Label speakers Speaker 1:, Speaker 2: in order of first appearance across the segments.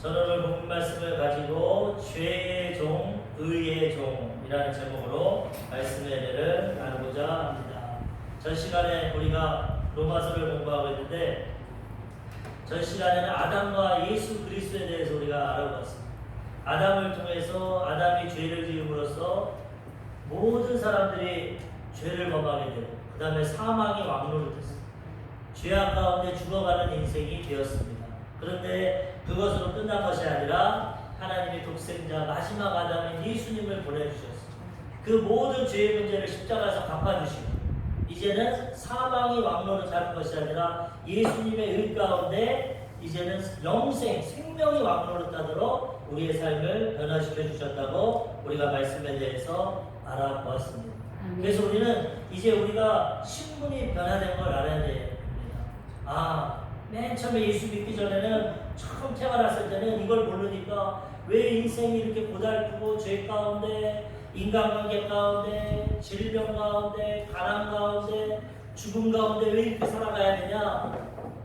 Speaker 1: 저는 오늘 본문 말씀을 가지고 죄의 종, 의의 종이라는 제목으로 말씀의 은혜를 나누고자 합니다. 전 시간에 우리가 로마서를 공부하고 있는데 전 시간에는 아담과 예수 그리스도에 대해서 우리가 알아보았습니다. 아담을 통해서 아담이 죄를 지음으로써 모든 사람들이 죄를 범하게 되고 그 다음에 사망이 왕노를 됐습니다. 죄악 가운데 죽어가는 인생이 되었습니다. 그런데 그것으로 끝난 것이 아니라 하나님의 독생자 마지막 아담인 예수님을 보내주셨습니다. 그 모든 죄의 문제를 십자가에서 갚아주시고 이제는 사망이 왕노를 잡은 것이 아니라 예수님의 의 가운데 이제는 영생, 생명이 왕노를 따도록 우리의 삶을 변화시켜 주셨다고 우리가 말씀에 대해서 알아보았습니다. 그래서 우리는 이제 우리가 신분이 변화된 걸 알아야 됩니다. 맨 처음에 예수 믿기 전에는 처음 태어났을 때는 이걸 모르니까 왜 인생이 이렇게 고달프고 죄 가운데, 인간관계 가운데, 질병 가운데, 가난 가운데, 죽음 가운데 왜 이렇게 살아가야 되냐?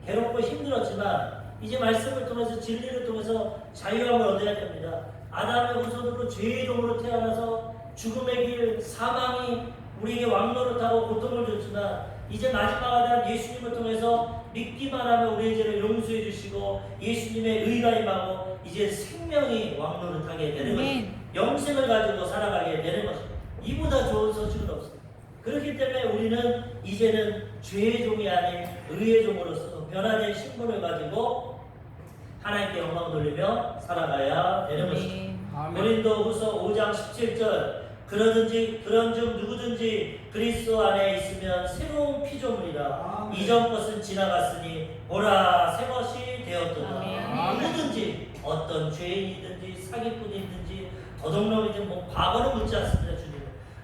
Speaker 1: 괴롭고 힘들었지만 이제 말씀을 통해서 진리를 통해서 자유함을 얻어야 됩니다. 아담의 후손으로 죄의 종으로 태어나서 죽음의 길, 사망이 우리에게 왕노를 타고 고통을 줬지만 이제 마지막 아담 예수님을 통해서 믿기만 하면 우리의 죄를 용서해 주시고 예수님의 의가 임하고 이제 생명이 왕노를 타게 되는 것입니다. 영생을 가지고 살아가게 되는 것입니다. 이보다 좋은 소식은 없습니다. 그렇기 때문에 우리는 이제는 죄의 종이 아닌 의의 종으로서 변화된 신분을 가지고 하나님께 영광 돌리며 살아가야 되는 것입니다. 고린도후서 5장 17절 그런즉 누구든지 그리스도 안에 있으면 새로운 피조물이라 이전 것은 지나갔으니 보라 새 것이 되었도다. 누구든지 어떤 죄인이든지 사기꾼이든지 도둑놈이든 과거는 묻지 않습니다. 주님은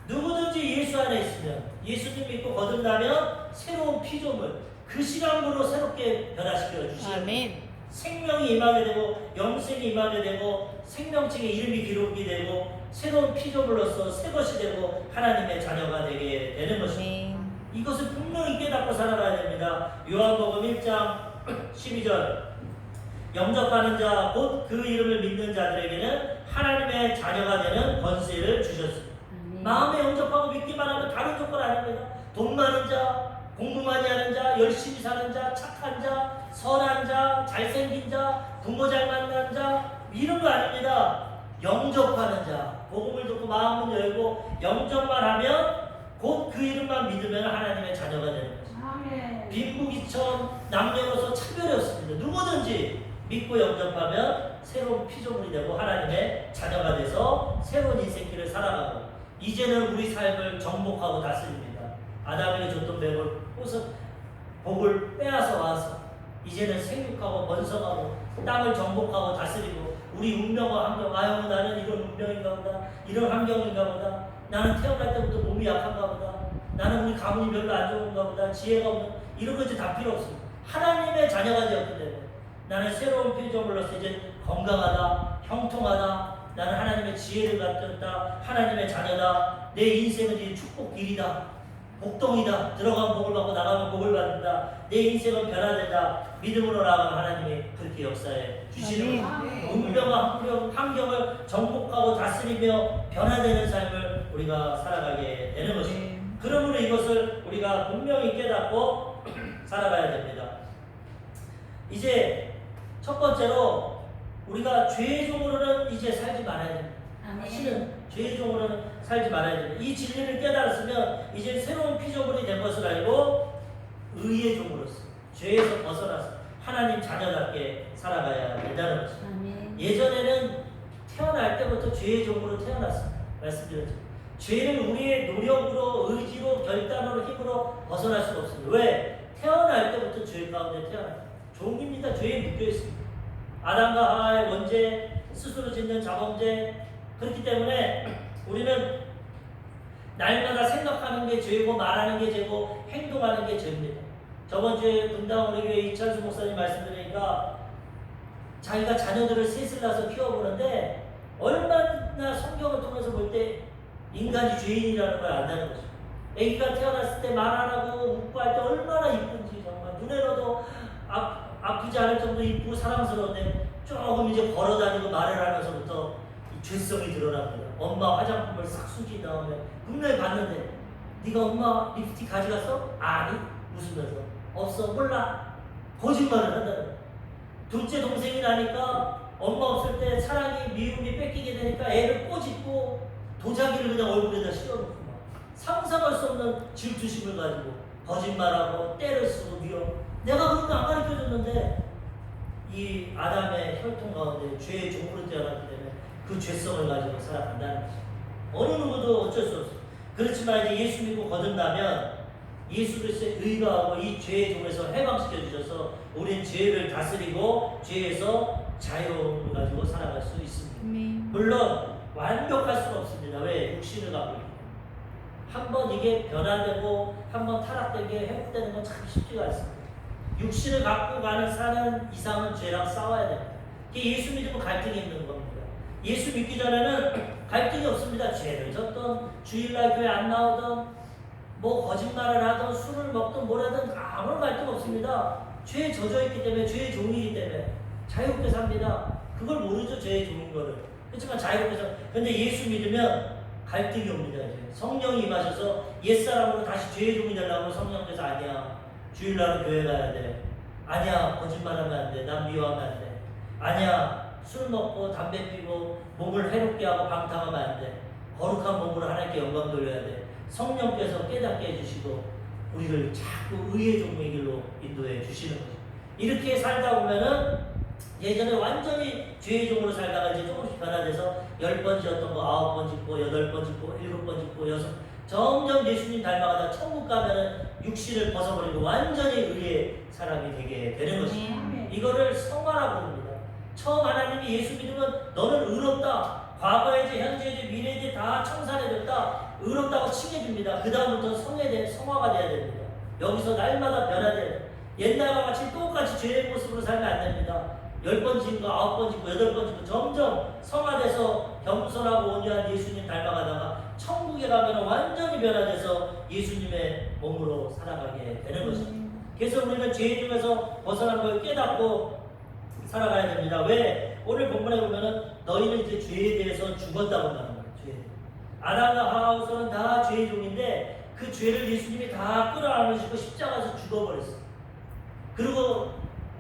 Speaker 1: 누구든지 예수 안에 있으면 예수님 믿고 거듭나면 새로운 피조물 그 시간으로 새롭게 변화시켜 주시옵니다. 생명이 임하게 되고 영생이 임하게 되고 생명책의 이름이 기록이 되고 새로운 피조물로서 새 것이 되고 하나님의 자녀가 되게 되는 것입니다. 이것을 분명히 깨닫고 살아가야 됩니다. 요한복음 1장 12절 영접하는 자 곧 그 이름을 믿는 자들에게는 하나님의 자녀가 되는 권세를 주셨습니다. 마음에 영접하고 믿기만 하면 다른 조건 아닙니다. 돈 많은 자, 공부 많이 하는 자, 열심히 사는 자, 착한 자, 선한 자, 잘생긴 자, 부모 잘 만난 자 이런 거 아닙니다. 영접하는 자, 복음을 듣고 마음을 열고 영접만 하면 곧 그 이름만 믿으면 하나님의 자녀가 되는 것입니다. 빈부귀천, 남녀노소 차별이 없습니다. 누구든지 믿고 영접하면 새로운 피조물이 되고 하나님의 자녀가 돼서 새로운 인생길을 살아가고 이제는 우리 삶을 정복하고 다스립니다. 아담에게 줬던 복을 빼앗아 와서 이제는 생육하고 번성하고 땅을 정복하고 다스리고 우리 운명과 환경, 나는 이런 운명인가 보다, 이런 환경인가 보다, 나는 태어날 때부터 몸이 약한가 보다, 나는 우리 가문이 별로 안 좋은가 보다, 지혜가 없는 이런 거 이제 다 필요 없습니다. 하나님의 자녀가 되었기 때문에 나는 새로운 피조물로서 이제 건강하다, 형통하다, 나는 하나님의 지혜를 갖췄다, 하나님의 자녀다, 내 인생은 이제 축복 길이다, 복동이다, 들어가면 복을 받고 나가면 복을 받는다, 내 인생은 변화된다, 믿음으로 나아가면 하나님이 그렇게 역사해 주시는 운명과 환경을 정복하고 다스리며 변화되는 삶을 우리가 살아가게 되는 것입니다. 그러므로 이것을 우리가 분명히 깨닫고 살아가야 됩니다. 이제 첫 번째로 우리가 죄의 종으로는 이제 살지 말아야 됩니다. 다시는 죄의 종으로는 살지 말아야 됩니다. 이 진리를 깨달았으면 이제 새로운 피조물이 된 것을 알고 의의 종으로서 죄에서 벗어나서 하나님 자녀답게 살아가야 된다는 것입니다. 예전에는 태어날 때부터 죄의 종으로 태어났습니다. 말씀드렸죠. 죄는 우리의 노력으로, 의지로, 결단으로, 힘으로 벗어날 수가 없습니다. 왜? 태어날 때부터 죄 가운데 태어납니다. 종입니다. 죄에 묶여 있습니다. 아담과 하와의 원죄, 스스로 짓는 자범죄. 그렇기 때문에 우리는 날마다 생각하는 게 죄고 말하는 게 죄고 행동하는 게 죄입니다. 저번 주에 분당 우리 교회 이찬수 목사님 말씀드리니까 자기가 자녀들을 셋을 낳아서 키워보는데 얼마나 성경을 통해서 볼 때 인간이 죄인이라는 걸 안다는 거죠. 아기가 태어났을 때 말 안 하고 웃고 할 때 얼마나 이쁜지 정말 눈에 넣어도 아프지 않을 정도 이쁘고 사랑스러운데 조금 이제 걸어다니고 말을 하면서부터 이 죄성이 드러납니다. 엄마 화장품을 싹 숨긴 다음에 분명히 봤는데 네가 엄마 립스틱 가져갔어? 아니. 웃으면서 없어. 몰라. 거짓말을 한다는 거예요. 둘째 동생이 나니까 엄마 없을 때 사랑이 미움이 뺏기게 되니까 애를 꼬집고 도자기를 그냥 얼굴에다 씌워놓고 막 상상할 수 없는 질투심을 가지고 거짓말하고 때를 쓰고 미워. 내가 그런 거 안 가르쳐줬는데 이 아담의 혈통 가운데 죄의 종으로 태어났기 때문에 그 죄성을 가지고 살아간다는 거죠. 어느 누구도 어쩔 수 없어요. 그렇지만 이제 예수 믿고 거듭나면 예수 그리스도의 의가하고 이 죄의 종에서 해방시켜 주셔서 우리는 죄를 다스리고 죄에서 자유를 가지고 살아갈 수 있습니다. 물론 완벽할 수는 없습니다. 왜? 육신을 갖고 있기 때문에. 한번 이게 변화되고 한번 타락되게 회복되는 건 참 쉽지가 않습니다. 육신을 갖고 사는 이상은 죄랑 싸워야 됩니다. 예수 믿으면 갈등이 있는 겁니다. 예수 믿기 전에는 갈등이 없습니다. 죄를 졌던, 주일날 교회 안 나오던, 뭐 거짓말을 하던, 술을 먹던, 뭐라든 아무런 갈등 없습니다. 죄에 젖어 있기 때문에, 죄의 종이기 때문에 자유롭게 삽니다. 그걸 모르죠, 죄의 종인 거를. 그렇지만 자유롭게 삽니다. 근데 예수 믿으면 갈등이 옵니다. 이제 성령이 임하셔서 옛사람으로 다시 죄의 종이 되려고 성령께서 아니야. 주일날은 교회 가야 돼. 아니야. 거짓말하면 안 돼. 난 미워하면 안 돼. 아니야. 술 먹고 담배 피고 몸을 해롭게 하고 방탕하면 안 돼. 거룩한 몸으로 하나님께 영광 돌려야 돼. 성령께서 깨닫게 해주시고 우리를 자꾸 의의 종의 길로 인도해 주시는 거죠. 이렇게 살다 보면은 예전에 완전히 죄의 종으로 살다가 이제 조금씩 변화돼서 10번 짓었던 거 9번 짓고 8번 짓고 7번 짓고 6 점점 예수님 닮아가다 천국 가면은 육신을 벗어버리고 완전히 의의 사람이 되게 되는 것입니다. 이거를 성화라고 부릅니다. 처음 하나님이 예수 믿으면 너는 의롭다. 과거의죄, 현재의죄, 미래의죄 다 청산해졌다. 의롭다고 칭해줍니다. 그 다음부터 성화가 돼야 됩니다. 여기서 날마다 변화돼야 됩니다. 옛날과 같이 똑같이 죄의 모습으로 살면 안 됩니다. 10번 짓고 9번 짓고 8번 짓고 점점 성화돼서 겸손하고 온유한 예수님 닮아가다가 천국에 가면 완전히 변화돼서 예수님의 몸으로 살아가게 되는 것입니다. 그래서 우리는 죄 중에서 벗어난 걸 깨닫고 살아가야 됩니다. 왜? 오늘 본문에 보면은 너희는 이제 죄에 대해서 죽었다고 한다는 거예요. 죄. 아담과 하와우서는 다 죄의 종인데 그 죄를 예수님이 다 끌어안으시고 십자가에서 죽어버렸어요. 그리고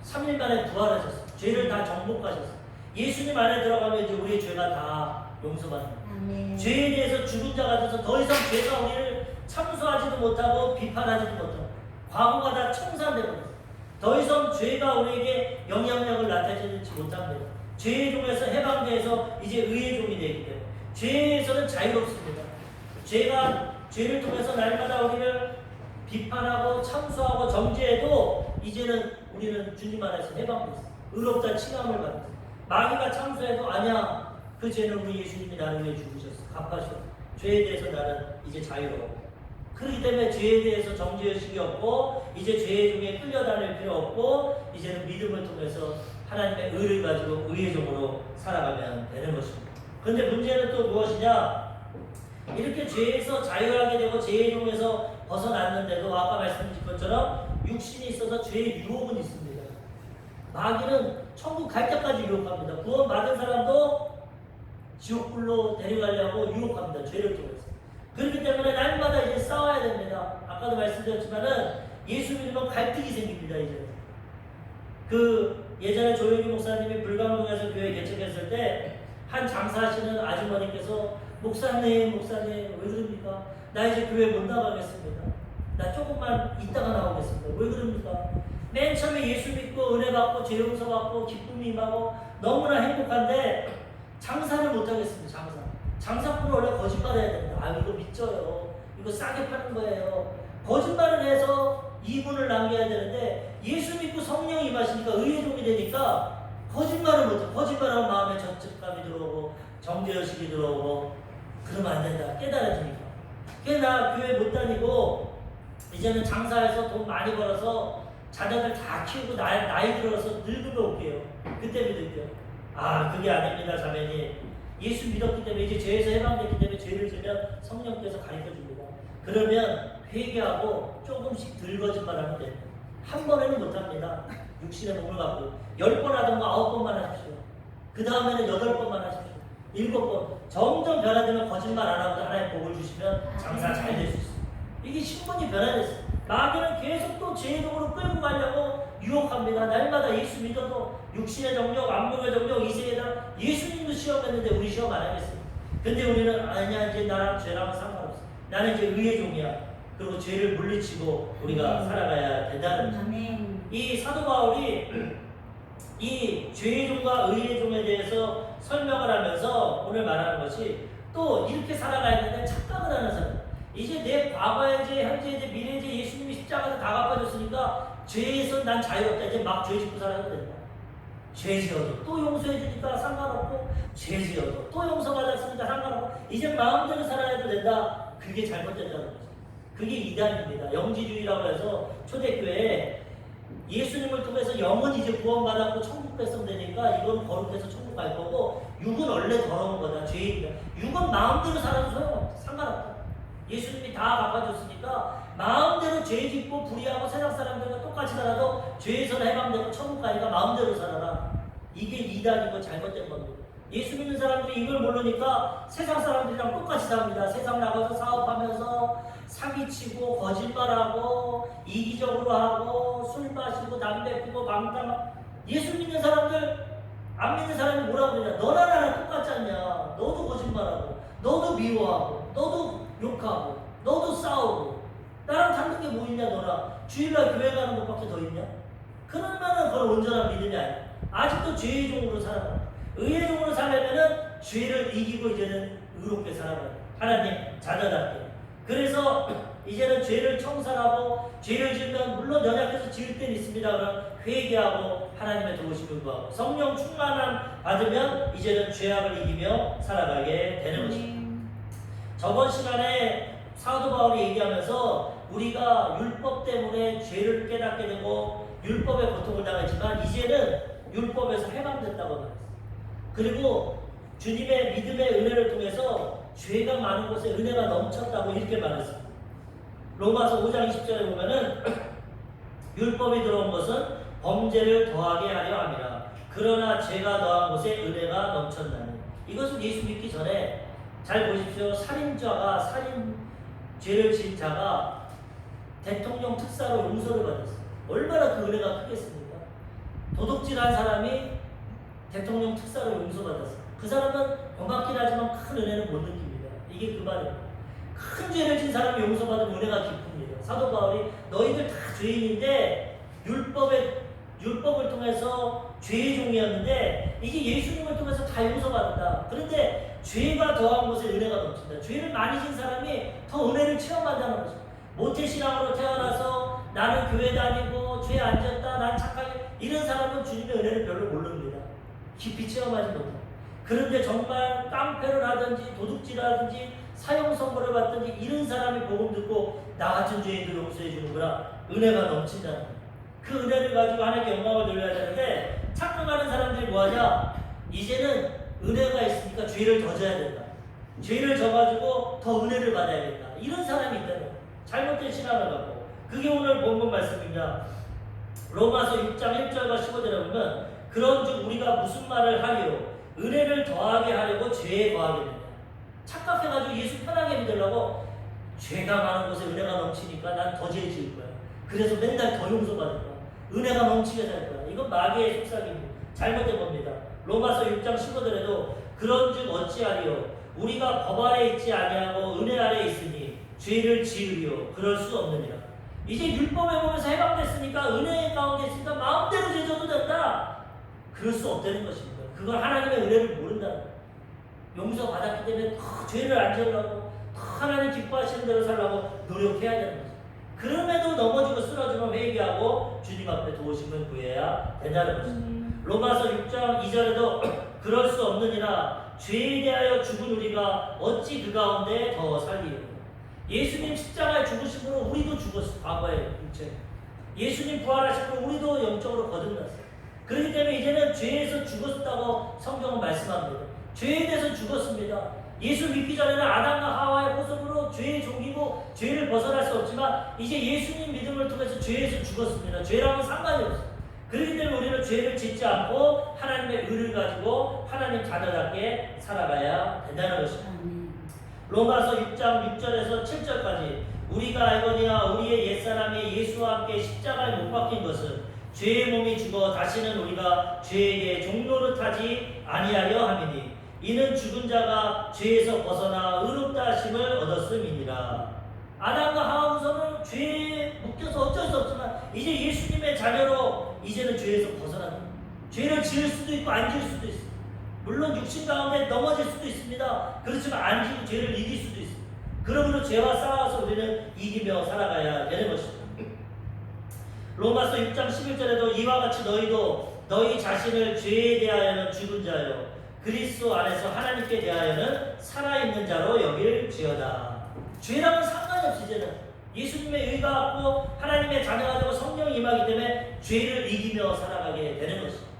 Speaker 1: 3일 만에 부활하셨어요. 죄를 다 정복하셨어요. 예수님 안에 들어가면 이제 우리의 죄가 다 용서받는 거예요. 죄에 대해서 죽은 자가 돼서 더 이상 죄가 우리를 참수하지도 못하고 비판하지도 못하고 과거가 다 청산되고 있어요. 더 이상 죄가 우리에게 영향력을 나타내지 못합니다. 죄의 종에서 해방돼서 이제 의의 종이 되기 때문에 죄에서는 자유롭습니다. 죄를 통해서 날마다 우리를 비판하고 참수하고 정죄해도 이제는 우리는 주님 안에서 해방됐어요. 의롭다 칭함을 받았어요. 마귀가 참수해도 아니야. 그 죄는 우리 예수님이 나를 위해 죽으셨어. 갚아주셨어. 죄에 대해서 나는 이제 자유로워. 그렇기 때문에 죄에 대해서 정죄의식이 없고 이제 죄의 종에 끌려다닐 필요 없고 이제는 믿음을 통해서 하나님의 의를 가지고 의의 종으로 살아가면 되는 것입니다. 그런데 문제는 또 무엇이냐? 이렇게 죄에서 자유하게 되고 죄의 종에서 벗어났는데도 아까 말씀드린 것처럼 육신이 있어서 죄의 유혹은 있습니다. 마귀는 천국 갈 때까지 유혹합니다. 구원 받은 사람도 지옥불로 데려가려고 유혹합니다. 죄를 통해서. 그렇기 때문에 날마다 이제 싸워야 됩니다. 아까도 말씀드렸지만은 예수 믿으면 갈등이 생깁니다. 이제 예전에 조용기 목사님이 불광동에서 교회 개척했을 때 한 장사하시는 아주머니께서 목사님 왜 그럽니까? 나 이제 교회 못 나가겠습니다. 나 조금만 있다가 나오겠습니다. 왜 그럽니까? 맨 처음에 예수 믿고 은혜 받고 죄 용서 받고 기쁨이 임하고 너무나 행복한데 장사를 못 하겠습니다. 장사꾼은 원래 거짓말해야 됩니다. 아 이거 믿져요. 이거 싸게 파는 거예요. 거짓말을 해서 이분을 남겨야 되는데 예수 믿고 성령이 임하시니까 의의 종이 되니까 거짓말을 못해. 거짓말하면 마음에 저축감이 들어오고 정죄의식이 들어오고 그러면 안 된다. 깨달아지니까. 그래서 나 교회 못 다니고 이제는 장사해서 돈 많이 벌어서 자녀들 다 키우고 나이 들어서 늙으면 올게요. 그때 믿을게요. 아 그게 아닙니다. 자매님. 예수 믿었기 때문에 이제 죄에서 해방됐기 때문에 죄를 지면 성령께서 가르쳐줍니다. 그러면 회개하고 조금씩 덜 거짓말하면 됩니다. 한 번에는 못합니다. 육신의 몸을 갖고 10번 하든가 9번만 하십시오. 그 다음에는 8번만 하십시오. 7번. 점점 변화되면 거짓말 안 하고 하나님 복을 주시면 장사 잘 될 수 있어요. 이게 신분이 변화됐어요. 마귀는 계속 또 죄의dom으로 끌고 가려고 유혹합니다. 날마다 예수 믿어도 육신의 정력, 안목의 정력, 이세계다 예수님도 시험했는데 우리 시험 안 하겠어요. 근데 우리는 아니야, 이제 나랑 죄랑 상관없어. 나는 이제 의의 종이야. 그리고 죄를 물리치고 우리가 살아가야 된다는 거죠. 이 사도 바울이 이 죄의 종과 의의 종에 대해서 설명을 하면서 오늘 말하는 것이 또 이렇게 살아가야 되는 착각을 하는 사람. 이제 내 과거의 죄, 현재의 죄, 미래의 죄 예수님이 십자가에서 다 갚아줬으니까 죄에서 난 자유롭다. 이제 막 죄 짓고 살아도 된다. 죄 지어도 또 용서해 주니까 상관없고, 죄 지어도 또 용서받았으니까 상관없고, 이제 마음대로 살아야 된다. 그게 잘못된다는 거죠. 그게 이단입니다. 영지주의라고 해서 초대교회에 예수님을 통해서 영은 이제 구원받았고 천국 백성되니까 이건 거룩해서 천국 갈 거고, 육은 원래 더러운 거다. 죄인이다. 육은 마음대로 살아도 소용없다. 상관없다. 예수님이 다 갚아줬으니까 마음대로 죄 짓고 불의하고 세상 사람들과 똑같이 살아도 죄에서 해방되고 천국 가니까 마음대로 살아라. 이게 이단이고 잘못된 겁니다. 예수 믿는 사람들이 이걸 모르니까 세상 사람들이랑 똑같이 삽니다. 세상 나가서 사업하면서 사기치고 거짓말하고 이기적으로 하고 술 마시고 담배 피고 방탕. 예수 믿는 사람들, 안 믿는 사람이 뭐라고 그러냐. 너나 나랑 똑같지 않냐. 너도 거짓말하고 너도 미워하고 너도 욕하고 너도 싸우고 나랑 다른 게 뭐 있냐. 너나 주일날 교회 가는 것밖에 더 있냐. 그러면은 그건 온전한 믿음이 아니야. 아직도 죄의 종으로 살아가. 의의 종으로 살려면은 죄를 이기고 이제는 의롭게 살아가요. 하나님 자녀답게. 그래서 이제는 죄를 청산하고, 죄를 지으면 물론 연약해서 지을 때는 있습니다. 그럼 회개하고 하나님의 도우심을 구하고 성령 충만함 받으면 이제는 죄악을 이기며 살아가게 되는 것입니다. 저번 시간에 사도 바울이 얘기하면서 우리가 율법 때문에 죄를 깨닫게 되고 율법의 고통을 당했지만 이제는 율법에서 해방됐다고 말했어요. 그리고 주님의 믿음의 은혜를 통해서 죄가 많은 곳에 은혜가 넘쳤다고 이렇게 말했습니다. 로마서 5장 20절에 보면은 율법이 들어온 것은 범죄를 더하게 하려 함이라. 그러나 죄가 더한 곳에 은혜가 넘쳤나니. 이것은 예수 믿기 전에 잘 보십시오. 살인자가 죄를 지은 자가 대통령 특사로 용서를 받았어요. 얼마나 그 은혜가 크겠습니까? 도둑질한 사람이 대통령 특사로 용서받았어요. 그 사람은 고맙긴 하지만 큰 은혜는 못 느낍니다. 이게 그 말입니다. 큰 죄를 진 사람이 용서받은 은혜가 기쁩니다. 사도 바울이 너희들 다 죄인인데 율법을 통해서 죄의 종이었는데 이제 예수님을 통해서 다 용서받았다. 그런데 죄가 더한 곳에 은혜가 넘친다. 죄를 많이 진 사람이 더 은혜를 체험한다는 거죠. 모태신앙으로 태어나서 나는 교회 다니고 죄 안 졌다, 난 착하게, 이런 사람은 주님의 은혜를 별로 모릅니다. 깊이 체험하지 못합니다. 그런데 정말 깡패를 하든지 도둑질을 하든지 사형 선고를 받든지 이런 사람이 복음 듣고 나 같은 죄인들 용서해 주는구나. 은혜가 넘친다는 거예요. 그 은혜를 가지고 하나님께 영광을 돌려야 되는데 착각하는 사람들이 뭐하냐. 이제는 은혜가 있으니까 죄를 더 져야 된다. 죄를 져가지고 더 은혜를 받아야 된다. 이런 사람이 있다는 거예요. 잘못된 신앙을 갖고. 그게 오늘 본문 말씀입니다. 로마서 6장 1절과 15절에 보면 그런즉 우리가 무슨 말을 하리요. 은혜를 더하게 하려고 죄에 더하게 된다. 착각해가지고 예수 편하게 믿으려고 죄가 많은 곳에 은혜가 넘치니까 난 더 죄 지을 거야. 그래서 맨날 더 용서받을 거야. 은혜가 넘치게 살 거야. 이건 마귀의 속삭임입니다. 잘못된 겁니다. 로마서 6장 15절에도 그런즉 어찌하리요. 우리가 법 아래 있지 아니하고 은혜 아래 있으니 죄를 지으리요. 그럴 수 없느니라. 이제 율법에 보면서 해방됐으니까 은혜 가운데 있으니까 마음대로 죄 져도 된다. 그럴 수 없다는 것입니다. 그건 하나님의 은혜를 모른다는 거예요. 용서받았기 때문에 더 죄를 안 지으려고 더 하나님 기뻐하시는 대로 살려고 노력해야 되는 거죠. 그럼에도 넘어지고 쓰러지면 회개하고 주님 앞에 도우심을 구해야 된다는 것입니다. 로마서 6장 2절에도 그럴 수 없느니라. 죄에 대하여 죽은 우리가 어찌 그 가운데 더 살리요. 예수님 십자가에 죽으심으로 우리도 죽었어. 과거의 육체. 예수님 부활하심으로 우리도 영적으로 거듭났어요. 그렇기 때문에 이제는 죄에서 죽었다고 성경은 말씀합니다. 죄에 대해서 죽었습니다. 예수 믿기 전에는 아담과 하와의 모습으로 죄의 종이고 죄를 벗어날 수 없지만 이제 예수님 믿음을 통해서 죄에서 죽었습니다. 죄랑은 상관이 없어요. 그렇기 때문에 우리는 죄를 짓지 않고 하나님의 의를 가지고 하나님 자녀답게 살아가야 된다는 것입니다. 로마서 6장 6절에서 7절까지 우리가 알거니와 우리의 옛사람이 예수와 함께 십자가에 못 박힌 것은 죄의 몸이 죽어 다시는 우리가 죄에게 종노릇하지 아니하려 함이니 이는 죽은 자가 죄에서 벗어나 의롭다 하심을 얻었음이니라. 아담과 하와부서는 죄에 묶여서 어쩔 수 없지만 이제 예수님의 자녀로 이제는 죄에서 벗어난다. 죄를 지을 수도 있고 안 지을 수도 있습니다. 물론 육신 가운데 넘어질 수도 있습니다. 그렇지만 안 지고 죄를 이길 수도 있습니다. 그러므로 죄와 싸워서 우리는 이기며 살아가야 되는 것입니다. 로마서 6장 11절에도 이와 같이 너희도 너희 자신을 죄에 대하여는 죽은 자요 그리스도 안에서 하나님께 대하여는 살아있는 자로 여길지어다. 죄랑은 상관이 없이 이제는 예수님의 의가 갖고 하나님의 자녀가 되고 성령이 임하기 때문에 죄를 이기며 살아가게 되는 것입니다.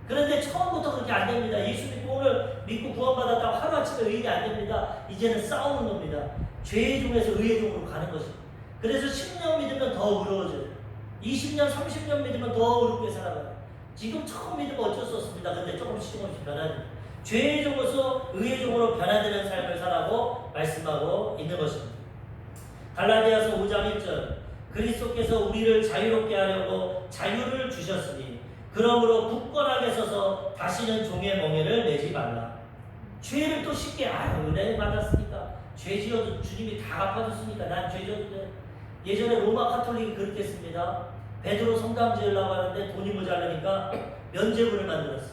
Speaker 1: 그런데 처음부터 그렇게 안 됩니다. 예수 믿고 오늘 믿고 구원받았다고 하루아침에 의인이 안 됩니다. 이제는 싸우는 겁니다. 죄의 종에서 의의 종으로 가는 것입니다. 그래서 10년 믿으면 더 의로워져요. 20년, 30년 믿으면 더 의롭게 살아가요. 지금 처음 믿으면 어쩔 수 없습니다. 근데 조금씩 변화됩니다. 죄의 종으로서 의의 종으로 변화되는 삶을 살라고 말씀하고 있는 것입니다. 갈라디아서 5장 1절 그리스도께서 우리를 자유롭게 하려고 자유를 주셨으니 그러므로 굳건하게 서서 다시는 종의 멍에를 매지 말라. 죄를 또 쉽게 은혜 받았으니까 죄 지어도 주님이 다 갚아줬으니까 난 죄 져도 돼. 예전에 로마 카톨릭이 그렇게 했습니다. 베드로 성당 지으려고 하는데 돈이 모자라니까 면죄부를 만들었어.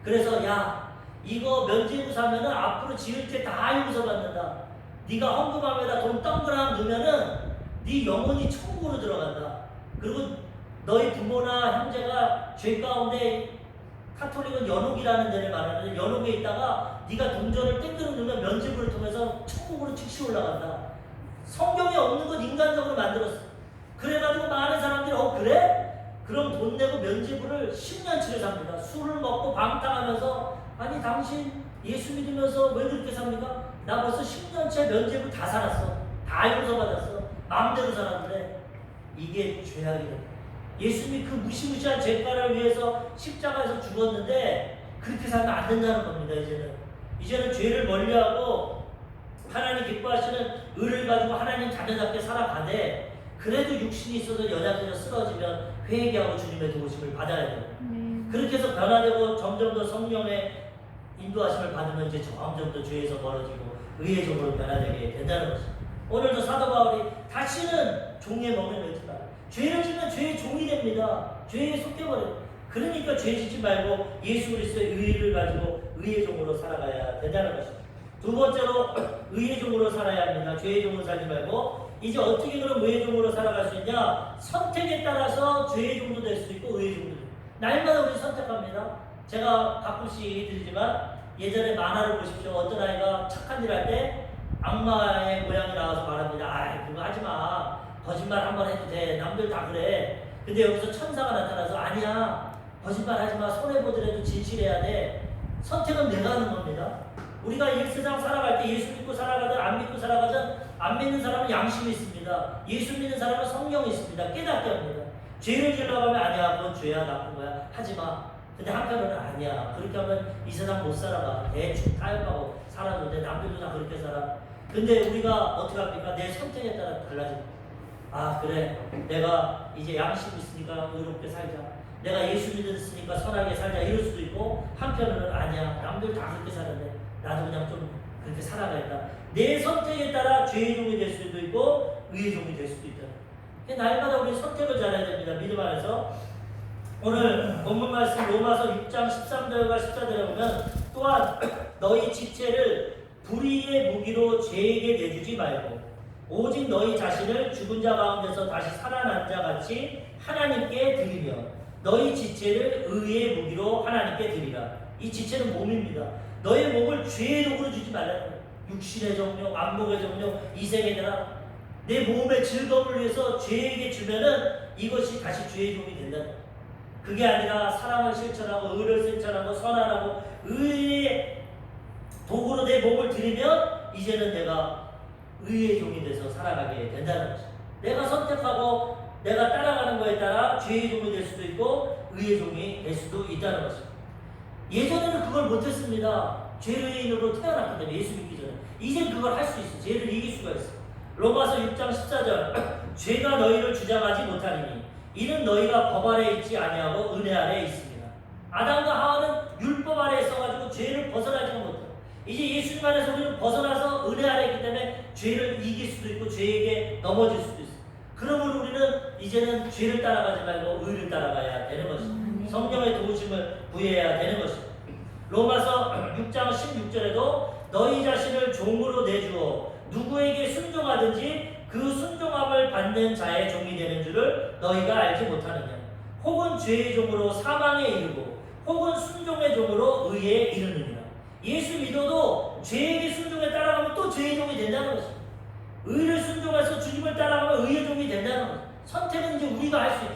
Speaker 1: 그래서 야 이거 면죄부 사면은 앞으로 지을 때 다 용서받는다. 네가 헌금함에다 돈 동그랑 넣으면은 네 영혼이 천국으로 들어간다. 그리고 너희 부모나 형제가 죄 가운데 카톨릭은 연옥이라는 데를 말하는데 연옥에 있다가 네가 동전을 땡그랑 넣으면 면죄부를 통해서 천국으로 즉시 올라간다. 성경에 없는 건 인간적으로 만들었어. 그래가지고 많은 사람들이 그래? 그럼 돈 내고 면죄부를 10년치를 삽니다. 술을 먹고 방탕하면서 아니 당신 예수 믿으면서 왜 그렇게 삽니까? 나 벌써 10년째 면죄부 다 살았어. 다 용서받았어. 마음대로 살았는데 이게 죄악이다. 예수님이 그 무시무시한 죄가를 위해서 십자가에서 죽었는데 그렇게 살면 안 된다는 겁니다. 이제는 죄를 멀리하고 하나님 기뻐하시는 의를 가지고 하나님 자녀답게 살아가되 그래도 육신이 있어서 연약해서 쓰러지면 회개하고 주님의 도우심을 받아야 돼요. 그렇게 해서 변화되고 점점 더 성령의 인도하심을 받으면 이제 점점 더 죄에서 멀어지고 의의 종으로 변화되게 된다는 것입니다. 오늘도 사도 바울이 다시는 종의 멍에 매지 마라. 죄를 지면 죄의 종이 됩니다. 죄에 속해버려요. 그러니까 죄 짓지 말고 예수 그리스도의 의를 가지고 의의 종으로 살아가야 된다는 것입니다. 두 번째로 의의 종으로 살아야 합니다. 죄의 종으로 살지 말고 이제 어떻게 그럼 의의 종으로 살아갈 수 있냐? 선택에 따라서 죄의 종도 될 수 있고 의의 종도 될 수 있고 날마다 우리 선택합니다. 제가 가끔씩 얘기드리지만 예전에 만화를 보십시오. 어떤 아이가 착한 일 할 때 악마의 모양이 나와서 말합니다. 아이 그거 하지마. 거짓말 한번 해도 돼. 남들 다 그래. 근데 여기서 천사가 나타나서 아니야. 거짓말 하지마. 손해보더라도 진실해야 돼. 선택은 내가 하는 겁니다. 우리가 이 세상 살아갈 때 예수 믿고 살아가든 안 믿고 살아가든 안 믿는 사람은 양심이 있습니다. 예수 믿는 사람은 성령이 있습니다. 깨닫게 합니다. 죄를 지으려고 하면 아니야. 그건 죄야. 나쁜 거야. 하지마. 근데 한편으로는 아니야. 그렇게 하면 이 세상 못 살아가. 대충 타협하고 살아도 돼. 남들도 다 그렇게 살아. 근데 우리가 어떻게 합니까? 내 선택에 따라 달라집니다. 아 그래. 내가 이제 양심 있으니까 의롭게 살자. 내가 예수 믿었으니까 선하게 살자. 이럴 수도 있고 한편으로는 아니야. 남들 다 그렇게 사는데 나도 그냥 좀 그렇게 살아가야겠다. 내 선택에 따라 죄의 종이 될 수도 있고 의의 종이 될 수도 있다. 날마다 우리 선택을 잘해야 됩니다. 믿음 안에서. 오늘 본문 말씀 로마서 6장 13절과 14절에 보면 또한 너희 지체를 불의의 무기로 죄에게 내주지 말고 오직 너희 자신을 죽은 자 가운데서 다시 살아난 자 같이 하나님께 드리며 너희 지체를 의의 무기로 하나님께 드리라. 이 지체는 몸입니다. 너의 몸을 죄의 도구로 주지 말라는 거예요. 육신의 정욕, 안목의 정욕, 이생의 대라 내 몸의 즐거움을 위해서 죄에게 주면은 이것이 다시 죄의 종이 된다는 거예요. 그게 아니라 사랑을 실천하고 의를 실천하고 선하고 의의 도구로 내 몸을 드리면 이제는 내가 의의 종이 돼서 살아가게 된다는 것입니다. 내가 선택하고 내가 따라가는 거에 따라 죄의 종이 될 수도 있고 의의 종이 될 수도 있다는 것입니다. 예전에는 그걸 못했습니다. 죄인으로 태어났기 때문에 예수 믿기 전에. 이젠 그걸 할 수 있어. 죄를 이길 수가 있어. 로마서 6장 14절 죄가 너희를 주장하지 못하리니 이는 너희가 법 아래 있지 아니하고 은혜 아래 있습니다. 아담과 하와는 율법 아래 있어가지고 죄를 벗어나지 못해요. 이제 예수님 안에서 우리는 벗어나서 은혜 아래 있기 때문에 죄를 이길 수도 있고 죄에게 넘어질 수도 있어요. 그러므로 우리는 이제는 죄를 따라가지 말고 의를 따라가야 되는 것입니다. 성령의 도우심을 구해야 되는 것입니다. 로마서 6장 16절에도 너희 자신을 종으로 내주어 누구에게 순종하든지 그 순종함을 받는 자의 종이 되는 줄을 너희가 알지 못하느냐. 혹은 죄의 종으로 사망에 이르고 혹은 순종의 종으로 의에 이르느니라. 예수 믿어도 죄에게 순종에 따라가면 또 죄의 종이 된다는 것입니다. 의를 순종해서 주님을 따라가면 의의 종이 된다는 것입니다. 선택은 이제 우리가 할 수 있다.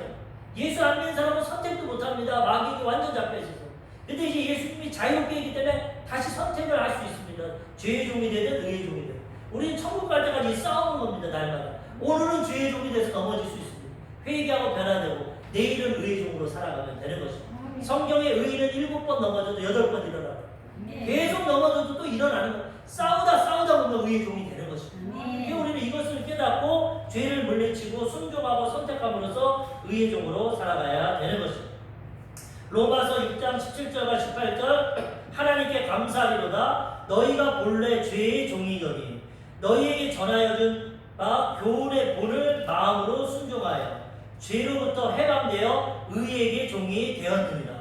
Speaker 1: 예수 안 믿는 사람은 선택도 못합니다. 마귀에게 완전 잡혀 있어서. 근데 이제 예수님이 자유롭게 있기 때문에 다시 선택을 할 수 있습니다. 죄의 종이 되든 의의 종이 되든. 우리는 천국 갈 때까지 싸우는 겁니다. 날마다. 오늘은 죄의 종이 돼서 넘어질 수 있습니다. 회개하고 변화되고 내일은 의의 종으로 살아가면 되는 것입니다. 성경의 의인은 7번 넘어져도 8번 일어나고 계속 넘어져도 또 일어나는 거예요. 싸우다 보면 의의 종이 되는 것입니다. 우리는 이것을 깨닫고 죄를 물리치고 순종하고 선택함으로써 의의 종으로 살아가야 되는 것입니다. 로마서 6장 17절과 18절 하나님께 감사하리로다 너희가 본래 죄의 종이더니 너희에게 전하여 준 바 교훈의 본을 마음으로 순종하여 죄로부터 해방되어 의에게 종이 되었느니라.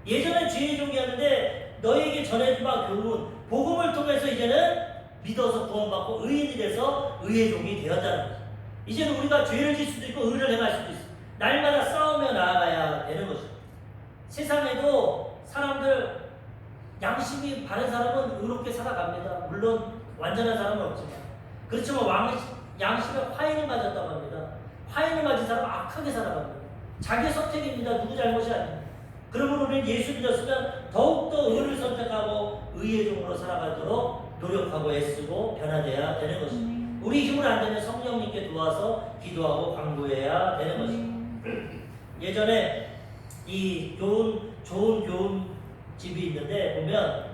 Speaker 1: 예전엔 죄의 종이었는데 너희에게 전해준 바 교훈 복음을 통해서 이제는 믿어서 구원받고 의인이 돼서 의의 종이 되었다는 거죠. 이제는 우리가 죄를 질 수도 있고 의를 행할 수도 있어요. 날마다 싸우며 나아가야 되는 것입니다. 세상에도 사람들 양심이 바른 사람은 의롭게 살아갑니다. 물론 완전한 사람은 없지만 그렇지만 양심에 화인을 맞았다고 합니다. 화인을 맞은 사람은 악하게 살아갑니다. 자기 선택입니다. 누구 잘못이 아닙니다. 그러므로 우리는 예수 믿었으면 더욱더 의를 선택하고 의의 종으로 살아가도록 노력하고 애쓰고 변화되어야 되는 것입니다. 우리 힘을 안 되면 성령님께 도와서 기도하고 강구해야 되는 것입니다. 예전에 이 좋은 교훈집이 있는데 보면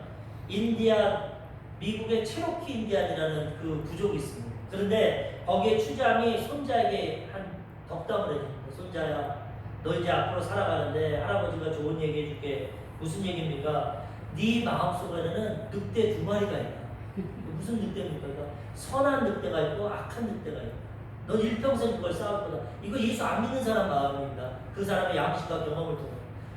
Speaker 1: 미국의 체로키 인디안이라는 그 부족이 있습니다. 그런데 거기에 추장이 손자에게 한 덕담을 해줍니다. 손자야, 너 이제 앞으로 살아가는데 할아버지가 좋은 얘기 해줄게. 무슨 얘기입니까? 네 마음속에는 늑대 2마리가 있다. 무슨 늑대입니까? 선한 늑대가 있고 악한 늑대가 있다. 넌 일평생 그걸 싸울 거다. 이거 예수 안 믿는 사람 마음입니다. 그 사람의 양심과 경험을 통해.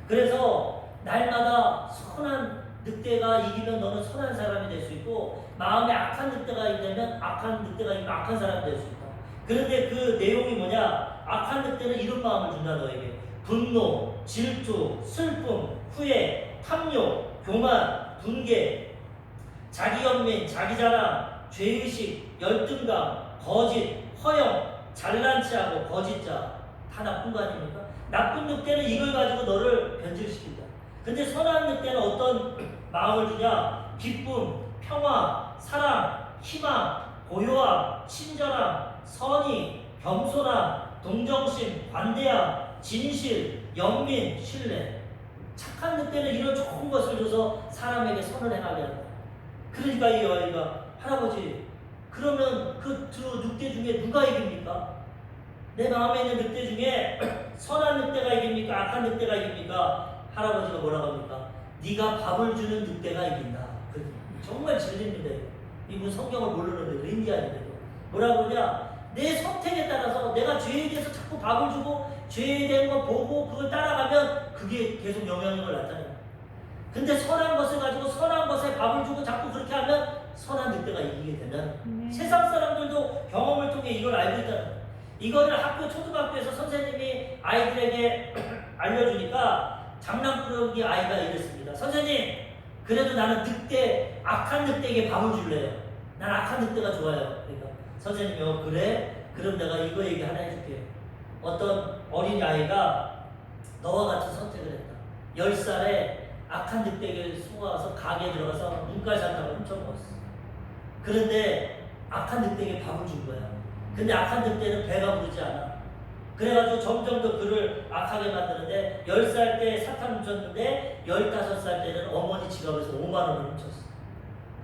Speaker 1: 그래서 날마다 선한 늑대가 이기면 너는 선한 사람이 될 수 있고 마음에 악한 늑대가 이기면 악한 늑대가 이기면 악한 사람이 될 수 있다. 그런데 그 내용이 뭐냐? 악한 늑대는 이런 마음을 준다 너에게. 분노, 질투, 슬픔, 후회, 탐욕, 교만, 분개, 자기 연민, 자기 자랑, 죄의식, 열등감, 거짓, 허영, 잘난 체하고 거짓자. 다 나쁜 거 아닙니까? 나쁜 늑대는 이걸 가지고 너를 변질시킨다. 근데 선한 늑대는 어떤 마음을 주냐? 기쁨, 평화, 사랑, 희망, 고요함, 친절함, 선의, 겸손함, 동정심, 관대함, 진실, 연민, 신뢰. 착한 늑대는 이런 좋은 것을 줘서 사람에게 선을 행하게 한다. 그러니까 이 아이가 할아버지 그러면 그 두 늑대 중에 누가 이깁니까? 내 마음에 있는 늑대 중에 선한 늑대가 이깁니까? 악한 늑대가 이깁니까? 할아버지가 뭐라고 합니까? 네가 밥을 주는 늑대가 이긴다. 정말 진리입니다. 이분 성경을 모르는데 인디안인데도 뭐라고 그러냐? 내 선택에 따라서 내가 죄에 대해서 자꾸 밥을 주고 죄에 대한 거 보고 그걸 따라가면 그게 계속 영향력을 나타내요. 근데 선한 것을 가지고 선한 것에 밥을 주고 자꾸 그렇게 하면 선한 늑대가 이기게 된다는 거예요. 세상 사람들도 경험을 통해 이걸 알고 있다는 거예요. 이거를 초등학교에서 선생님이 아이들에게 알려주니까 장난꾸러기 아이가 이랬습니다. 선생님, 그래도 나는 악한 늑대에게 밥을 줄래요. 난 악한 늑대가 좋아요. 그러니까 선생님이 그래? 그럼 내가 이거 얘기 하나 해줄게. 어떤 어린 아이가 너와 같은 선택을 했다. 10살에 악한 늑대에게 속아서 가게에 들어가서 눈깔 산다고 훔쳐먹었어. 그런데 악한 늑대에게 밥을 준 거야. 근데 악한 늑대는 배가 부르지 않아. 그래가지고 점점 더 그를 악하게 만드는데 10살 때 사탕 훔쳤는데 15살 때는 어머니 지갑에서 5만 원을 훔쳤어.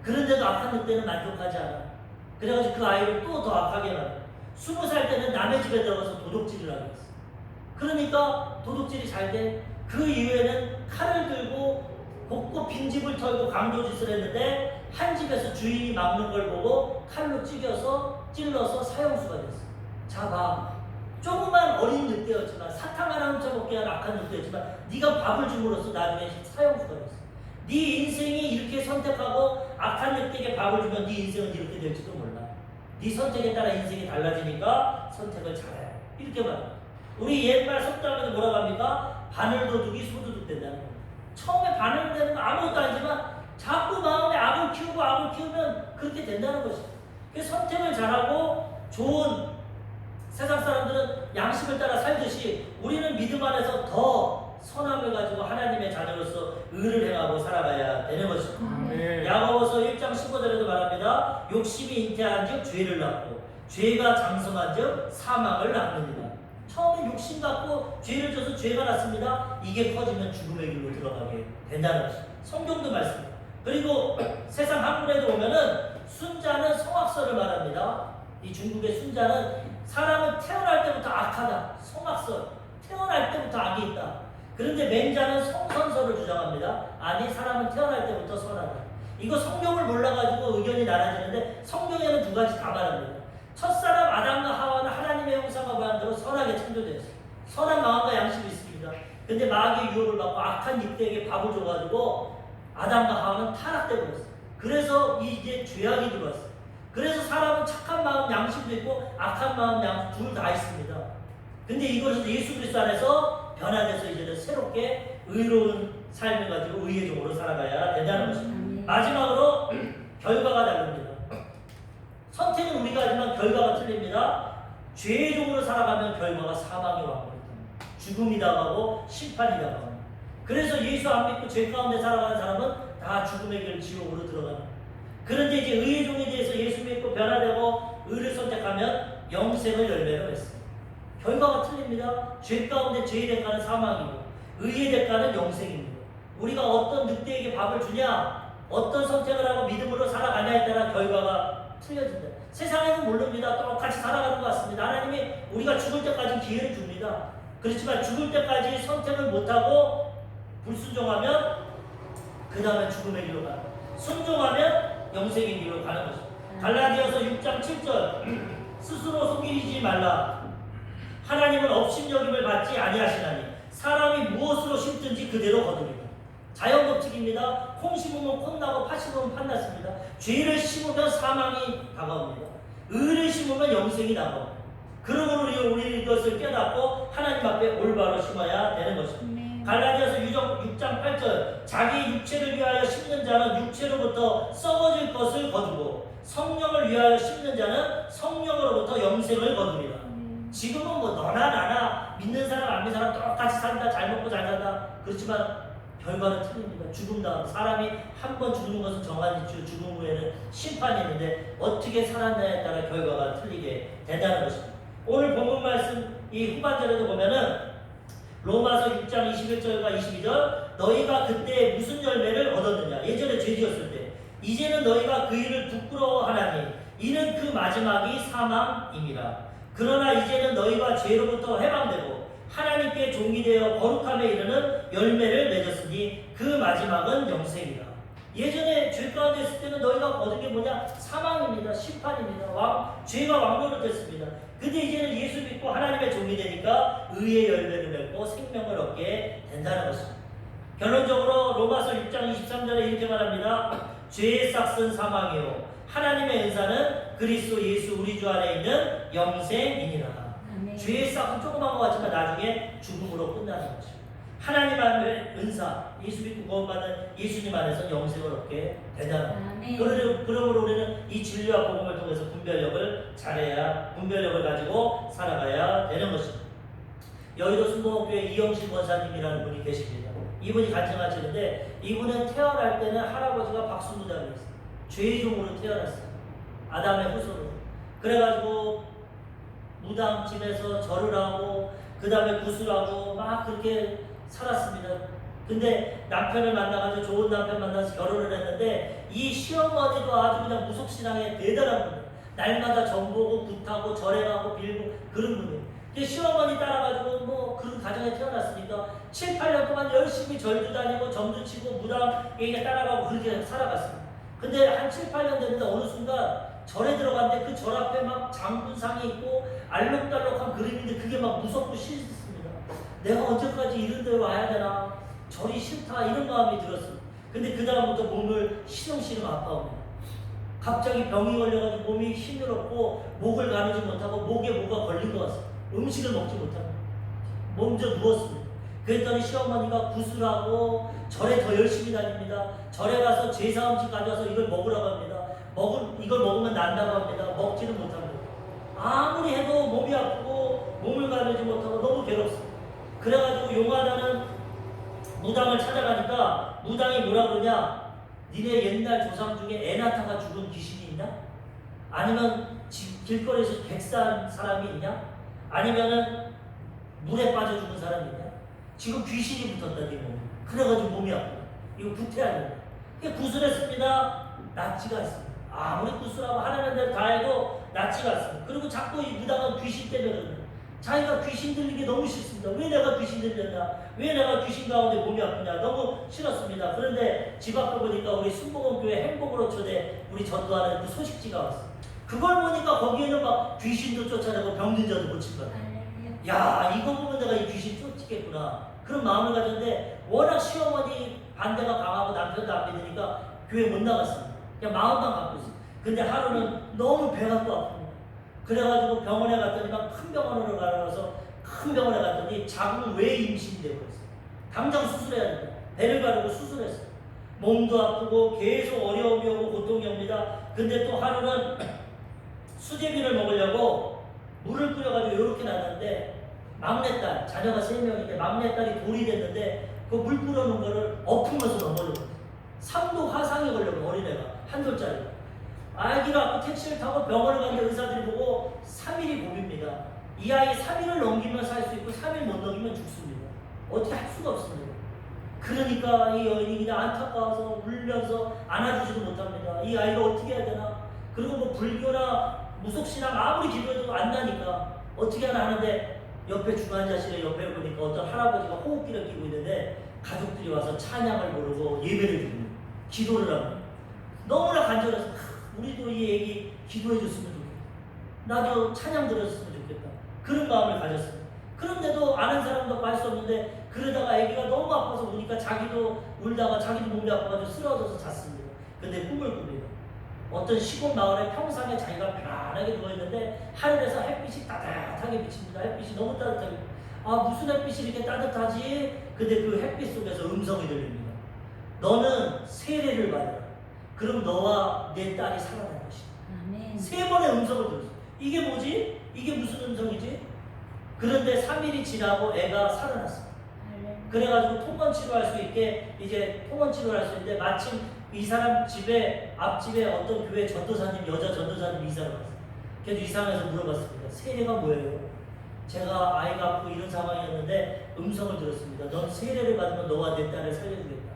Speaker 1: 그런데도 악한 늑대는 만족하지 않아. 그래가지고 그 아이를 또 더 악하게 만들어. 20살 때는 남의 집에 들어가서 도둑질을 하게 했어. 그러니까 도둑질이 잘 돼. 그 이후에는 칼을 들고 곳곳 빈집을 털고 강도짓을 했는데 한 집에서 주인이 막는 걸 보고 칼로 찔러서 사형수가 됐어. 자 봐. 조그만 어린 늑대였지만 사탕 하나 훔쳐먹게 한 악한 늑대였지만 네가 밥을 줌으로써 나중에 사형수가 됐어. 네 인생이 이렇게 선택하고 악한 늑대에게 밥을 주면 네 인생은 이렇게 될지도 몰라. 네 선택에 따라 인생이 달라지니까 선택을 잘해. 이렇게 말해. 우리 옛말 속담에도 뭐라고 합니까? 바늘도둑이 소도둑 된다는 거예요. 처음에 바늘 되는 건 아무것도 아니지만 자꾸 마음에 악을 키우면 그렇게 된다는 것이죠. 그래서 선택을 잘하고 좋은 세상 사람들은 양심을 따라 살듯이 우리는 믿음 안에서 더 선함을 가지고 하나님의 자녀로서 의를 행하고 살아가야 되는 것입니다. 야고보서 1장 15절에도 말합니다. 욕심이 잉태한즉 죄를 낳고 죄가 장성한즉 사망을 낳느니라. 처음에 욕심 갖고 죄를 져서 죄가 났습니다. 이게 커지면 죽음의 길로 들어가게 된다는 것입니다. 성경도 말씀입니다. 그리고 세상 학문에도 보면은 순자는 성악설을 말합니다. 이 중국의 순자는 사람은 태어날 때부터 악하다. 성악설. 태어날 때부터 악이 있다. 그런데 맹자는 성선설을 주장합니다. 아니, 사람은 태어날 때부터 선하다. 이거 성경을 몰라가지고 의견이 나눠지는데 성경에는 두 가지 다 말합니다. 첫사람 아담과 하와는 하나님의 형상과 모양대로 선하게 창조되었어요. 선한 마음과 양심이 있습니다. 근데 마귀의 유혹을 받고 악한 늑대에게 밥을 줘가지고 아담과 하와는 타락되고 있어요. 그래서 이제 죄악이 들어왔어요. 그래서 사람은 착한 마음 양심도 있고 악한 마음 양심 둘 다 있습니다. 근데 이것을 예수 그리스도 안에서 변화돼서 이제는 새롭게 의로운 삶을 가지고 의의 종으로 살아가야 된다는 것입니다. 마지막으로 결과가 다릅니다. 선택은 우리가 하지만 결과가 틀립니다. 죄의 종으로 살아가면 결과가 사망의 왕으로 됩니다. 죽음이 다가오고 심판이 다가옵니다. 그래서 예수 안 믿고 죄 가운데 살아가는 사람은 다 죽음의 길 지옥으로 들어갑니다. 그런데 이제 의의 종에 대해서 예수 믿고 변화되고 의를 선택하면 영생을 열매로 했습니다. 결과가 틀립니다. 죄 가운데 죄의 대가는 사망이고 의의 대가는 영생입니다. 우리가 어떤 늑대에게 밥을 주냐, 어떤 선택을 하고 믿음으로 살아가냐에 따라 결과가 틀려진다. 세상에는 모릅니다. 똑같이 살아가는 것 같습니다. 하나님이 우리가 죽을 때까지 기회를 줍니다. 그렇지만 죽을 때까지 선택을 못하고 불순종하면 그 다음에 죽음의 길로 가는 거예요. 순종하면 영생의 길로 가는 것입니다. 갈라디아서 6장 7절 스스로 속이지 말라. 하나님은 업신여김을 받지 아니하시나니 사람이 무엇으로 심든지 그대로 거두리라. 자연법칙입니다. 콩 심으면 콩 나고 팥 심으면 팥 났습니다. 죄를 심으면 사망이 다가옵니다. 의를 심으면 영생이 다가옵니다. 그러므로 우리 이것을 깨닫고 하나님 앞에 올바로 심어야 되는 것입니다. 갈라디아서 6장 8절 자기 육체를 위하여 심는 자는 육체로부터 썩어질 것을 거두고 성령을 위하여 심는 자는 성령으로부터 영생을 거두리라. 지금은 뭐 너나 나나 믿는 사람 안 믿는 사람 똑같이 산다. 잘 먹고 잘 산다. 그렇지만 결과는 틀립니다. 죽음다. 사람이 한 번 죽는 것은 정한 이치요 죽음 후에는 심판이 있는데 어떻게 살았냐에 따라 결과가 틀리게 된다는 것입니다. 오늘 본문 말씀 이 후반절에도 보면은 로마서 6장 21절과 22절 너희가 그때 무슨 열매를 얻었느냐. 예전에 죄 지었을 때 이제는 너희가 그 일을 부끄러워하나니 이는 그 마지막이 사망임이라. 그러나 이제는 너희가 죄로부터 해방되고 하나님께 종이 되어 거룩함에 이르는 열매를 맺었으니 그 마지막은 영생이라. 예전에 죄 가운데 있을 때는 너희가 얻은 게 뭐냐? 사망입니다. 심판입니다. 죄가 왕노릇 됐습니다. 근데 이제는 예수 믿고 하나님의 종이 되니까 의의 열매를 맺고 생명을 얻게 된다는 것입니다. 결론적으로 로마서 6장 23절에 이렇게 말합니다. 죄의 싹은 사망이요 하나님의 은사는 그리스도 예수 우리 주 안에 있는 영생이니라. 죄의 싹은 조그만 것 같지만 나중에 죽음으로 끝나는 것입니다. 하나님 안에 은사, 예수 믿고 구원받은 예수님 안에서 영생을 얻게 된다는 것입니다. 그러므로 우리는 이 진리와 복음을 통해서 분별력을 잘해야, 분별력을 가지고 살아가야 되는 것입니다. 여의도 순복음교회 이영식 원사님이라는 분이 계십니다. 이분이 간증하시는데 이분은 태어날 때는 할아버지가 박수무당이었어요. 죄의 종으로 태어났어요. 아담의 후손으로. 그래가지고 무당집에서 절을 하고 그 다음에 구슬하고 막 그렇게 살았습니다. 근데 남편을 만나가지고 좋은 남편 만나서 결혼을 했는데 이 시어머니도 아주 그냥 무속신앙에 대단한 분이에요. 날마다 전보고 굿하고 절에 가고 빌고 그런 분이에요. 시어머니 따라가지고 뭐 그런 가정에 태어났으니까 7, 8년 동안 열심히 절도 다니고 점도 치고 무당에게 따라가고 그렇게 살아갔습니다. 근데 한 7, 8년 됐는데 어느 순간 절에 들어갔는데 그 절 앞에 막 장군상이 있고 알록달록한 그림인데 그게 막 무섭고 싫습니다. 내가 언제까지 이런 데 와야 되나, 절이 싫다 이런 마음이 들었습니다. 근데 그 다음부터 몸을 시름시름 아파옵니다. 갑자기 병이 걸려가지고 몸이 힘들었고 목을 가누지 못하고 목에 뭐가 걸린 것 같습니다. 음식을 먹지 못합니다. 먼저 누웠습니다. 그랬더니 시어머니가 구슬하고 절에 더 열심히 다닙니다. 절에 가서 제사 음식 가져와서 이걸 먹으라고 합니다. 이걸 먹으면 난다고 합니다. 먹지는 못합니다. 아무리 해도 몸이 아프고 몸을 가누지 못하고 너무 괴롭습니다. 그래가지고 용하다는 무당을 찾아가니까 무당이 뭐라 그러냐, 니네 옛날 조상 중에 애 낳다가 죽은 귀신이 있냐? 아니면 길거리에서 객사한 사람이 있냐? 아니면은 물에 빠져 죽은 사람이 있냐? 지금 귀신이 붙었다 네 몸에. 그래가지고 몸이 아프다. 이거 구태야 된다. 구슬했습니다. 낫지가 않습니다. 아무리 구슬하고 하라는 대로 다 해도 낫지가 않습니다. 그리고 자꾸 이 무당은 귀신 때문에 그러는 거예요. 자기가 귀신 들리기 너무 싫습니다. 왜 내가 귀신 들렸냐? 왜 내가 귀신 가운데 몸이 아프냐? 너무 싫었습니다. 그런데 집 앞에 보니까 우리 순복음교회 행복으로 초대 우리 전도하는 그 소식지가 왔어요. 그걸 보니까 거기에는 막 귀신도 쫓아내고 병든 자도 고친 거야. 야, 이거 보면 내가 이 귀신 쫓겠구나. 그런 마음을 가졌는데 워낙 시어머니 반대가 강하고 남편도 안 믿으니까 교회 못 나갔습니다. 그냥 마음만 갖고 있어요. 근데 하루는 너무 배가 또 아픕니다. 그래가지고 병원에 갔더니만 큰 병원으로 가서 큰 병원에 갔더니 자궁 외 임신이 되어버렸어요. 당장 수술해야 됩니다. 배를 가르고 수술했어요. 몸도 아프고 계속 어려움이 오고 고통이 옵니다. 근데 또 하루는 수제비를 먹으려고 물을 끓여가지고 이렇게 놨는데 막내딸, 자녀가 3명인데 막내딸이 돌이 됐는데 그 물 끓여놓은 거를 엎으면서 넘어져버렸어요. 3도 화상이 걸려고 어린애가 한 돌짜리. 아기를 갖고 택시를 타고 병원을 갔는데 의사들이 보고 3일이 고비입니다. 이 아이 3일을 넘기면 살 수 있고 3일 못 넘기면 죽습니다. 어떻게 할 수가 없습니다. 그러니까 이 여인이 그냥 안타까워서 울면서 안아주지도 못합니다. 이 아이를 어떻게 해야 되나? 그리고 뭐 불교나 무속신앙 아무리 기도해도 안 나니까 어떻게 하나 하는데 옆에 중환자실에 옆에 보니까 어떤 할아버지가 호흡기를 끼고 있는데 가족들이 와서 찬양을 부르고 예배를 드립니다. 기도를 합니다. 너무나 간절해서 우리도 이 애기 기도해 줬으면 좋겠다. 나도 찬양 들었으면 좋겠다. 그런 마음을 가졌습니다. 그런데도 아는 사람도 알 수 없는데 그러다가 애기가 너무 아파서 우니까 자기도 울다가 자기도 몸이 아파가지고 쓰러져서 잤습니다. 근데 꿈을 꿉니다. 어떤 시골 마을의 평상에 자기가 편안하게 누워있는데 하늘에서 햇빛이 따뜻하게 비칩니다. 햇빛이 너무 따뜻하게. 아, 무슨 햇빛이 이렇게 따뜻하지? 근데 그 햇빛 속에서 음성이 들립니다. 너는 세례를 받아라. 그럼 너와 내 딸이 살아날 것이다. 아멘. 3번의 음성을 들었어요. 이게 뭐지? 이게 무슨 음성이지? 그런데 3일이 지나고 애가 살아났어요. 그래가지고 통원 치료할 수 있게 이제 통원 치료를 할 수 있는데 마침 이 사람 집에 앞집에 어떤 교회 전도사님, 여자 전도사님 이사를 왔어요. 그래서 이사장에서 물어봤습니다. 세례가 뭐예요? 제가 아이가 아프고 이런 상황이었는데 음성을 들었습니다. 넌 세례를 받으면 너와 내 딸을 살려주겠다.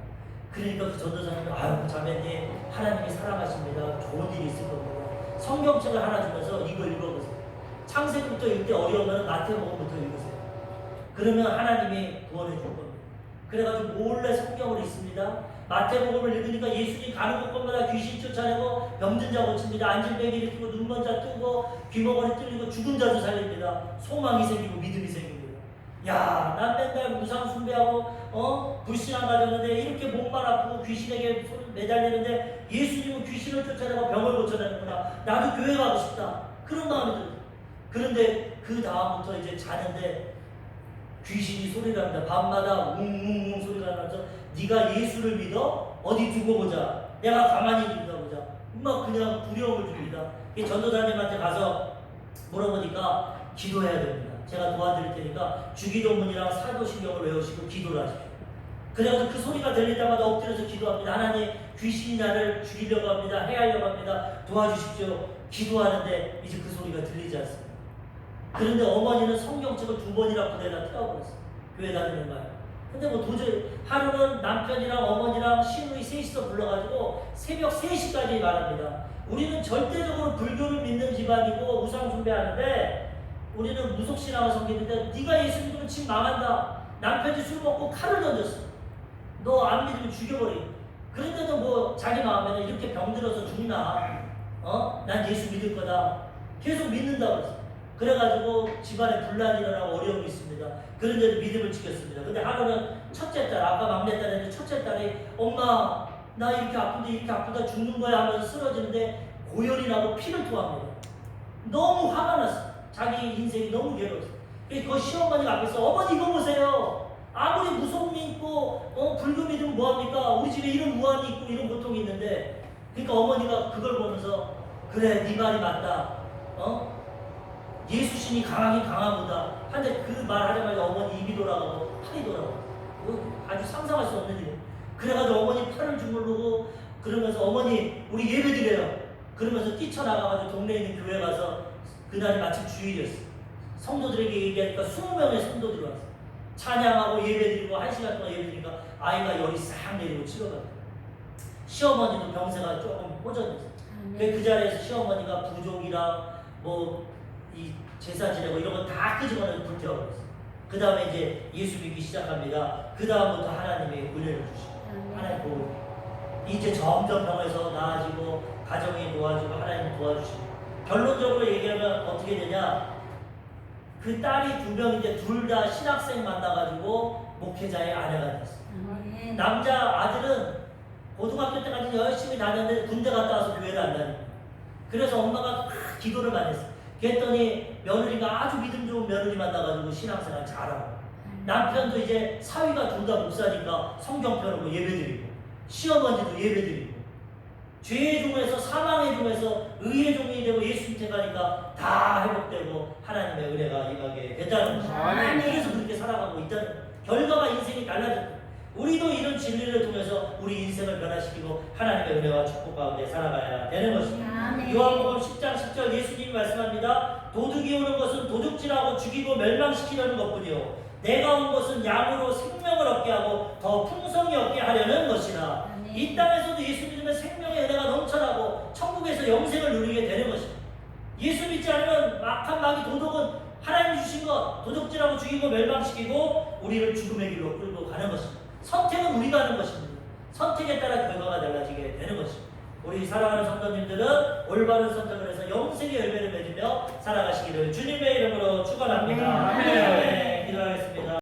Speaker 1: 그러니까 그 전도사님이 아유 자매님 하나님이 사랑하십니다. 좋은 일이 있을 겁니다. 성경책을 하나 주면서 이걸 읽어보세요. 창세기부터 읽을 때 어려우면 마태복음부터 읽으세요. 그러면 하나님이 구원해 줄 겁니다. 그래가지고 몰래 성경을 읽습니다. 마태복음을 읽으니까 예수님 가는 곳마다 귀신 쫓아내고 병든 자 고칩니다. 안질병 일으키고 눈먼 자 뜨고 귀머거리 뚫리고 죽은 자도 살립니다. 소망이 생기고 믿음이 생깁니다. 야, 난 맨날 우상 숭배하고 불신앙 가졌는데 이렇게 몸만 아프고 귀신에게 매달리는데 예수님은 귀신을 쫓아내고 병을 고쳐내는구나. 나도 교회 가고 싶다. 그런 마음이 들어요. 그런데 그 다음부터 이제 자는데 귀신이 소리를 합니다. 밤마다 웅웅웅 소리가 나면서 네가 예수를 믿어? 어디 두고 보자. 내가 가만히 두고 보자. 막 그냥 두려움을 줍니다. 전도사님한테 가서 물어보니까 기도해야 됩니다. 제가 도와드릴 테니까 주기도문이랑 사도신경을 외우시고 기도를 하십시오. 그래서 그 소리가 들릴 때마다 엎드려서 기도합니다. 하나님, 귀신이 나를 죽이려고 합니다. 해하려고 합니다. 도와주십시오. 기도하는데 이제 그 소리가 들리지 않습니다. 그런데 어머니는 성경책을 2번이나 부대에다 태워버렸어. 교회 다니는 거야. 근데 뭐 도저히 하루는 남편이랑 어머니랑 시누이 셋이서 불러가지고 새벽 3시까지 말합니다. 우리는 절대적으로 불교를 믿는 집안이고 우상 숭배하는데 우리는 무속신앙을 섬기는데 네가 예수 믿으면 집 망한다. 남편이 술 먹고 칼을 던졌어. 너 안 믿으면 죽여버리고. 그런데도 뭐 자기 마음에는 이렇게 병들어서 죽나? 난 예수 믿을 거다. 계속 믿는다고 했어. 그래가지고 집안에 분란이 일어나고 어려움이 있습니다. 그런데도 믿음을 지켰습니다. 근데 하루는 첫째 딸, 아까 막내 딸인데 첫째 딸이 엄마 나 이렇게 아픈데 이렇게 아프다 죽는 거야 하면서 쓰러지는데 고열이 나고 피를 토합니다. 너무 화가 났어. 자기 인생이 너무 괴로웠어. 그래서 그 시어머니가 앞에서 어머니 이거 보세요. 아무리 무속 믿고 불교 믿으면 뭐합니까? 우리 집에 이런 무한이 있고 이런 고통이 있는데 그러니까 어머니가 그걸 보면서 그래 네 말이 맞다. 예수신이 강하긴 강하보다 한데 그 말 하자마자 어머니 입이 돌아가고 팔이 돌아가고 아주 상상할 수 없는 일이에요. 그래가지고 어머니 팔을 주물르고 그러면서 어머니 우리 예배드려요. 그러면서 뛰쳐나가가지고 동네에 있는 교회 가서 그날이 마침 주일이었어. 성도들에게 얘기하니까 20명의 성도들이 왔어. 찬양하고 예배드리고 1시간 동안 예배드리니까 아이가 열이 싹 내리고 치료받아. 시어머니도 병세가 조금 호전됐어. 그 자리에서 시어머니가 부족이랑 이 제사 지내고 이런 거 다 끄집어내서 불태워버렸어. 그 다음에 이제 예수 믿기 시작합니다. 그 다음부터 하나님의 은혜를 주시고 하나님 보고 이제 점점 병에서 나아지고 가정이 도와주고 하나님 도와주시고 결론적으로 얘기하면 어떻게 되냐? 그 딸이 2명인데 둘 다 신학생 만나가지고 목회자의 아내가 됐어. 남자 아들은 고등학교 때까지 열심히 다녔는데 군대 갔다 와서 교회를 안 다니고 그래서 엄마가 기도를 많이 했어. 그랬더니 며느리가 아주 믿음 좋은 며느리 만나가지고 신앙생활 잘하고 남편도 이제 사위가 둘 다 목사니까 성경 펴놓고 예배드리고 시어머니도 예배드리고 죄의 종에서 사망의 종에서 의의 종이 되고 예수 밑에 가니까 다 회복되고 하나님의 은혜가 임하게 된다는 것이죠. 그래서 그렇게 살아가고 있다는 결과가 인생이 달라졌다. 우리도 이런 진리를 통해서 우리 인생을 변화시키고 하나님의 은혜와 축복 가운데 살아가야 되는 것입니다. 요한복음 10장 10절 예수님이 말씀합니다. 도둑이 오는 것은 도둑질하고 죽이고 멸망시키려는 것뿐이요 내가 온 것은 양으로 생명을 얻게 하고 더 풍성히 얻게 하려는 것이라. 이 땅에서도 예수 믿으면 생명의 은혜가 넘쳐나고 천국에서 영생을 누리게 되는 것입니다. 예수 믿지 않으면 악한 마귀 도둑은 하나님 주신 것 도둑질하고 죽이고 멸망시키고 우리를 죽음의 길로 끌고 가는 것입니다. 선택은 우리가 하는 것입니다. 선택에 따라 결과가 달라지게 되는 것입니다. 우리 사랑하는 성도님들은 올바른 선택을 해서 영생의 열매를 맺으며 살아가시기를 주님의 이름으로 축원합니다. 아멘. 기도하겠습니다.